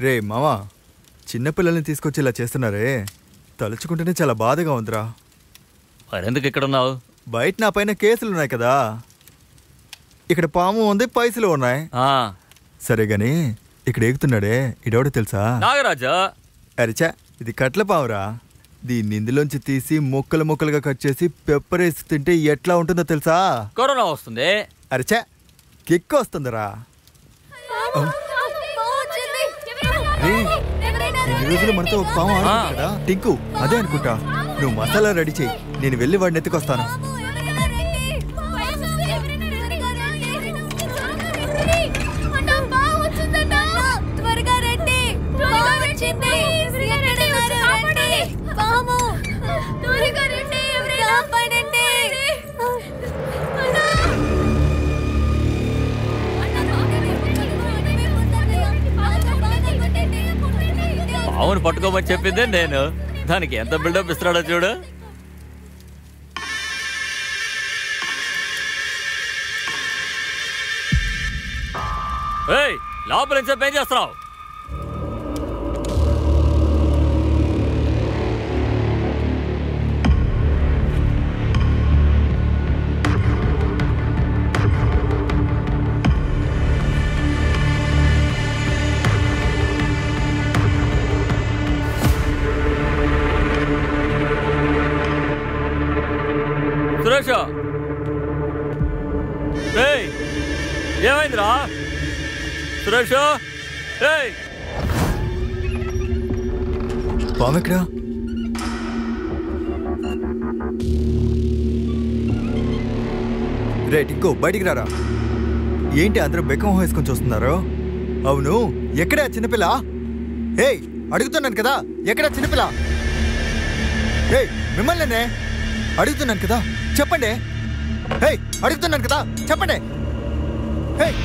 రే మామా, చిన్నపిల్లల్ని తీసుకొచ్చి ఇలా చేస్తున్నారే, తలుచుకుంటేనే చాలా బాధగా ఉందిరా. మరెందుకు ఇక్కడ ఉన్నావు? బయట నా పైన కేసులున్నాయి కదా, ఇక్కడ పాము ఉంది, పైసలు ఉన్నాయి. సరే గాని ఇక్కడ ఎక్కుతున్నాడే ఇడెవడో తెలుసా? నాగరాజా. అరిచా, ఇది కట్ల పావురా. దీన్ని ఇందులోంచి తీసి ముక్కలు ముక్కలుగా కట్ చేసి పెప్పర్ వేసి తింటే ఎట్లా ఉంటుందో తెలుసా? కరోనా వస్తుంది. అరిచా, కిక్ వస్తుందిరా. ఎన్ని రోజులు మనతో ఒక పాము ఆడుతుంది కదా, టింకు, అదే అనుకుంటా. నువ్వు మసాలా రెడీ చెయ్యి, నేను వెళ్ళి వాడిని ఎత్తుకొస్తాను. పావును పట్టుకోమని చెప్పిందే నేను. దానికి ఎంత బిల్డప్ ఇస్తున్నాడో చూడు. ఏయ్, లోపల నుంచి ఏం చేస్తున్నావు? సురేష్, ఏమైందిరా సురేష్? పాము ఎక్కడా? రే టింకు, బయటికి రారా. ఏంటి అందరూ బెక్కం వేసుకొని చూస్తున్నారు? అవును, ఎక్కడా చిన్నపిల్ల? ఏయ్, అడుగుతున్నాను కదా, ఎక్కడా చిన్నపిల్ల? ఏయ్, మిమ్మల్నే అడుగుతున్నాను కదా, చెప్పండి. ఏయ్, అడుగుతున్నాను కదా, చెప్పండి. ఏయ్,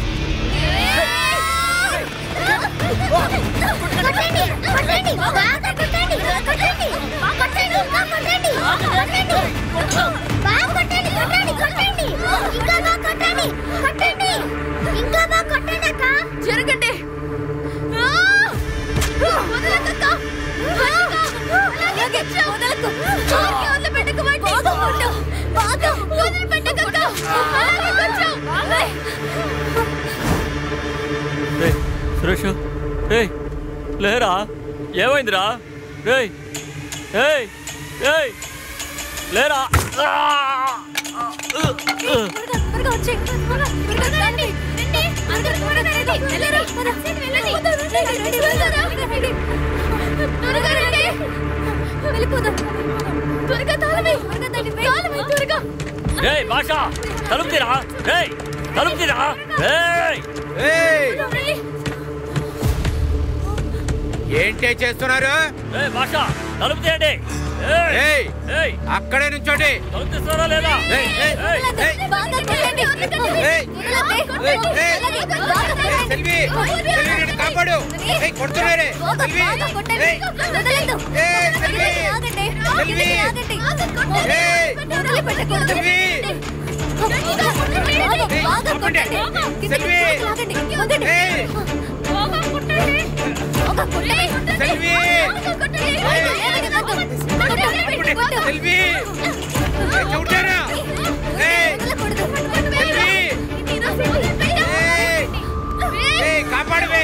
జరగండి. సురేష్, లేరా? ఏమైందిరా? లేరా? భాష, తలుపు తీరా. తలుపు తీరా. ఏంటే చేస్తున్నారు? భాష, తలుపు తీయండి. అక్కడే నుంచోండి. తలుపు తీస్తున్నారా లేదా? కాపాడు, కొడుతున్నారే. కాపాడవే.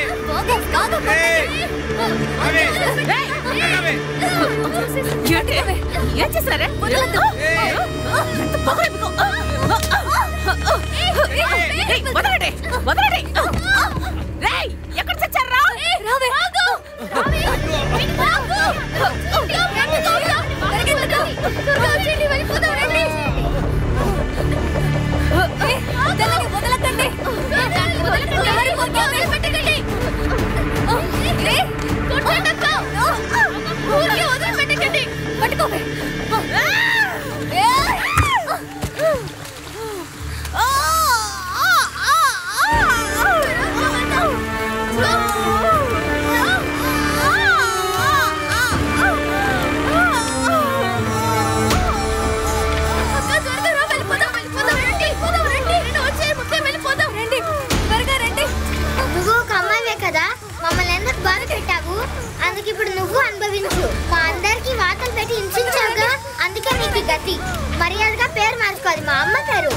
ఏం చేశారే? వదలండి, వదలండి. ఎక్కడ చచ్చారా? కదా మమ్మల్ని ఎందుకు బాధ పెట్టారు? అందుకే ఇప్పుడు నువ్వు అనుభవించు. మా అందరికి వాతలు పెట్టి హింసించావుగా, అందుకే నీకు గతి. మర్యాదగా పేరు మార్చుకోవాలి, మా అమ్మ పేరు.